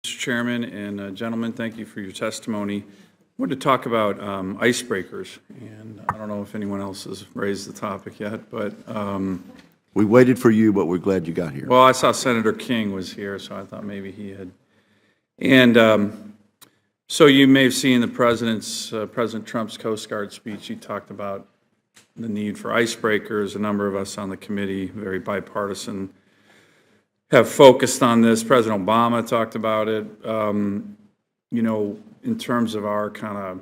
Mr. Chairman and gentlemen, thank you for your testimony. I wanted to talk about icebreakers, and I don't know if anyone else has raised the topic yet, but We waited for you, but we're glad you got here. well, I saw Senator King was here, so I thought maybe he had. And so you may have seen the President Trump's Coast Guard speech. He talked about the need for icebreakers. A number of us on the committee, very bipartisan, have focused on this. President Obama talked about it. In terms of our kind of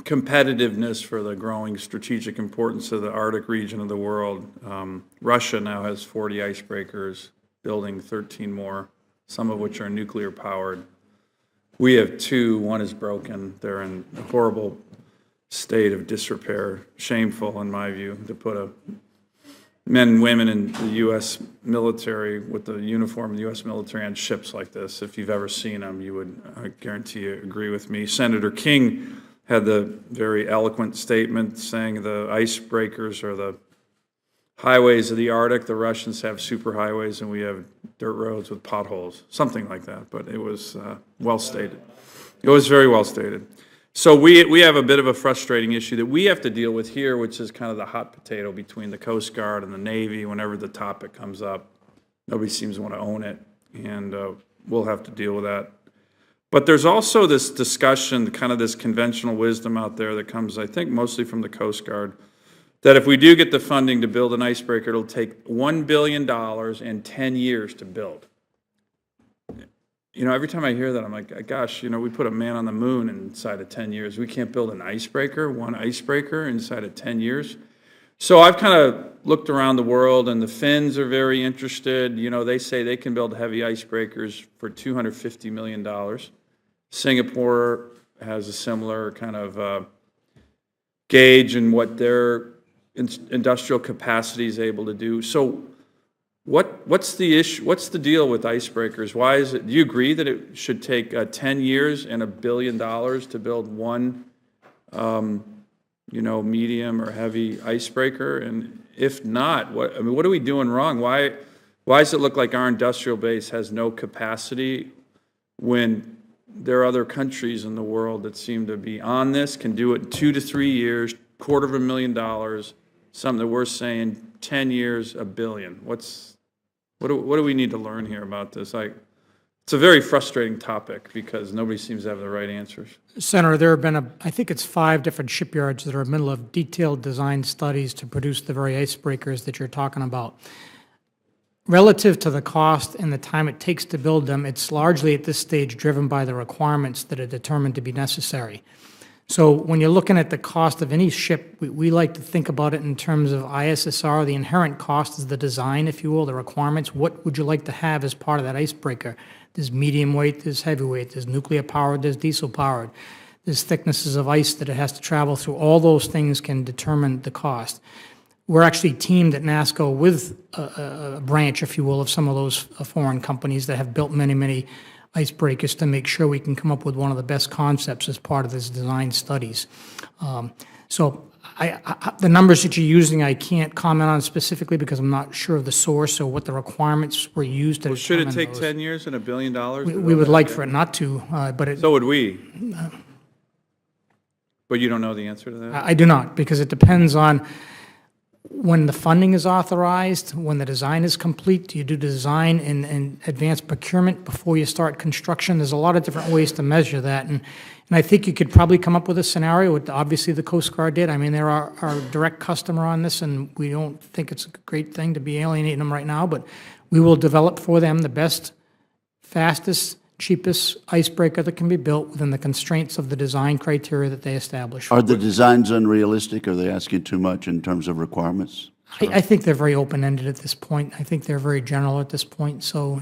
competitiveness for the growing strategic importance of the Arctic region of the world. Russia now has 40 icebreakers, building 13 more, some of which are nuclear powered. We have 2. One is broken. They're in a horrible state of disrepair. Shameful, in my view, to put men and women in the U.S. military with the uniform of the U.S. military on ships like this. If you've ever seen them, you would, I guarantee you, agree with me. Senator King had the very eloquent statement saying the icebreakers are the highways of the Arctic. The Russians have superhighways, and we have dirt roads with potholes, something like that. But it was well stated. It was very well stated. So we have a bit of a frustrating issue that we have to deal with here, which is kind of the hot potato between the Coast Guard and the Navy. Whenever the topic comes up, nobody seems to want to own it, and we'll have to deal with that. But there's also this discussion, kind of this conventional wisdom out there that comes, I think, mostly from the Coast Guard, that if we do get the funding to build an icebreaker, it'll take $1 billion and 10 years to build. Every time I hear that, I'm like, gosh, we put a man on the moon inside of 10 years. We can't build an icebreaker, one icebreaker inside of 10 years. So I've kind of looked around the world, and the Finns are very interested. They say they can build heavy icebreakers for $250 million. Singapore has a similar kind of gauge in what their industrial capacity is able to do. So what's the issue? What's the deal with icebreakers? Why is it? Do you agree that it should take 10 years and $1 billion to build one, medium or heavy icebreaker? And if not, what are we doing wrong? Why does it look like our industrial base has no capacity when there are other countries in the world that seem to be on this, can do it in 2 to 3 years, $250,000, something that we're saying 10 years, $1 billion. What do we need to learn here about this? It's a very frustrating topic because nobody seems to have the right answers. Senator, there have been, I think it's 5 different shipyards that are in the middle of detailed design studies to produce the very icebreakers that you're talking about. Relative to the cost and the time it takes to build them, it's largely at this stage driven by the requirements that are determined to be necessary. So when you're looking at the cost of any ship, we like to think about it in terms of ISSR. The inherent cost is the design, if you will, the requirements. What would you like to have as part of that icebreaker? There's medium weight, there's heavyweight, there's nuclear powered, there's diesel powered. There's thicknesses of ice that it has to travel through. All those things can determine the cost. We're actually teamed at NASCO with a branch, if you will, of some of those foreign companies that have built many, many icebreakers to make sure we can come up with one of the best concepts as part of this design studies. So the numbers that you're using, I can't comment on specifically because I'm not sure of the source or what the requirements were used to Should it determine take those. 10 years and $1 billion? We would like for it not to, but it, So would we. But you don't know the answer to that? I do not, because it depends on when the funding is authorized, when the design is complete. Do you do design and advanced procurement before you start construction? There's a lot of different ways to measure that, and I think you could probably come up with a scenario, what obviously the Coast Guard did. I mean, they're our direct customer on this, and we don't think it's a great thing to be alienating them right now, but we will develop for them the best, fastest, cheapest icebreaker that can be built within the constraints of the design criteria that they establish. Are the designs unrealistic? Are they asking too much in terms of requirements? I think they're very open-ended at this point. I think they're very general at this point, so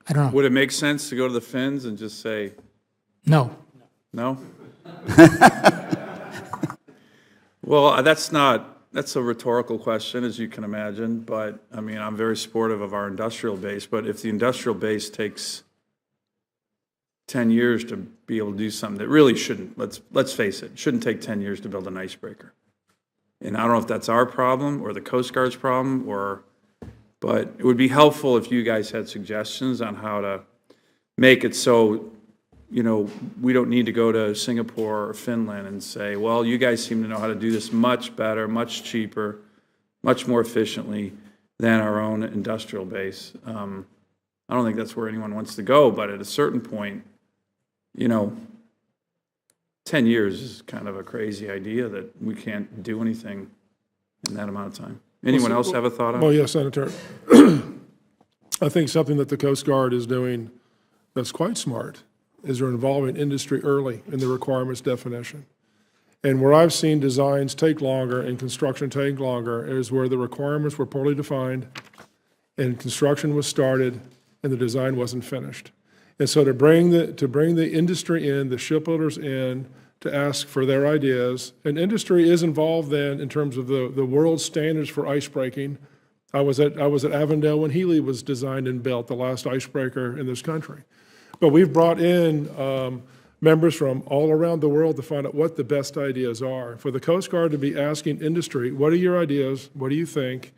I don't know. Would it make sense to go to the Finns and just say, No. no? Well, that's a rhetorical question, as you can imagine, but, I'm very supportive of our industrial base, but if the industrial base takes 10 years to be able to do something that really shouldn't, let's face it, shouldn't take 10 years to build an icebreaker. And I don't know if that's our problem or the Coast Guard's problem, but it would be helpful if you guys had suggestions on how to make it so, we don't need to go to Singapore or Finland and say, well, you guys seem to know how to do this much better, much cheaper, much more efficiently than our own industrial base. I don't think that's where anyone wants to go, but at a certain point, 10 years is kind of a crazy idea that we can't do anything in that amount of time. Anyone else have a thought on it? Well, yes, Senator. I think something that the Coast Guard is doing that's quite smart is they're involving industry early in the requirements definition. And where I've seen designs take longer and construction take longer is where the requirements were poorly defined and construction was started and the design wasn't finished. And so to bring the industry in, the shipbuilders in, to ask for their ideas, and industry is involved then in terms of the world standards for icebreaking. I was at Avondale when Healy was designed and built, the last icebreaker in this country. But we've brought in members from all around the world to find out what the best ideas are. For the Coast Guard to be asking industry, what are your ideas? What do you think?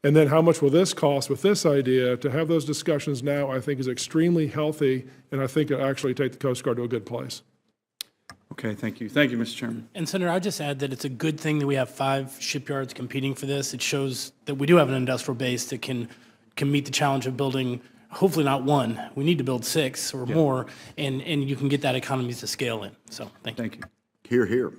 And then how much will this cost with this idea? To have those discussions now, I think is extremely healthy, and I think it'll actually take the Coast Guard to a good place. Okay, thank you. Thank you, Mr. Chairman. And Senator, I'd just add that it's a good thing that we have 5 shipyards competing for this. It shows that we do have an industrial base that can meet the challenge of building, hopefully not 1. We need to build 6 or more, and you can get that economies of scale in. So, thank you. Thank you. Hear, hear.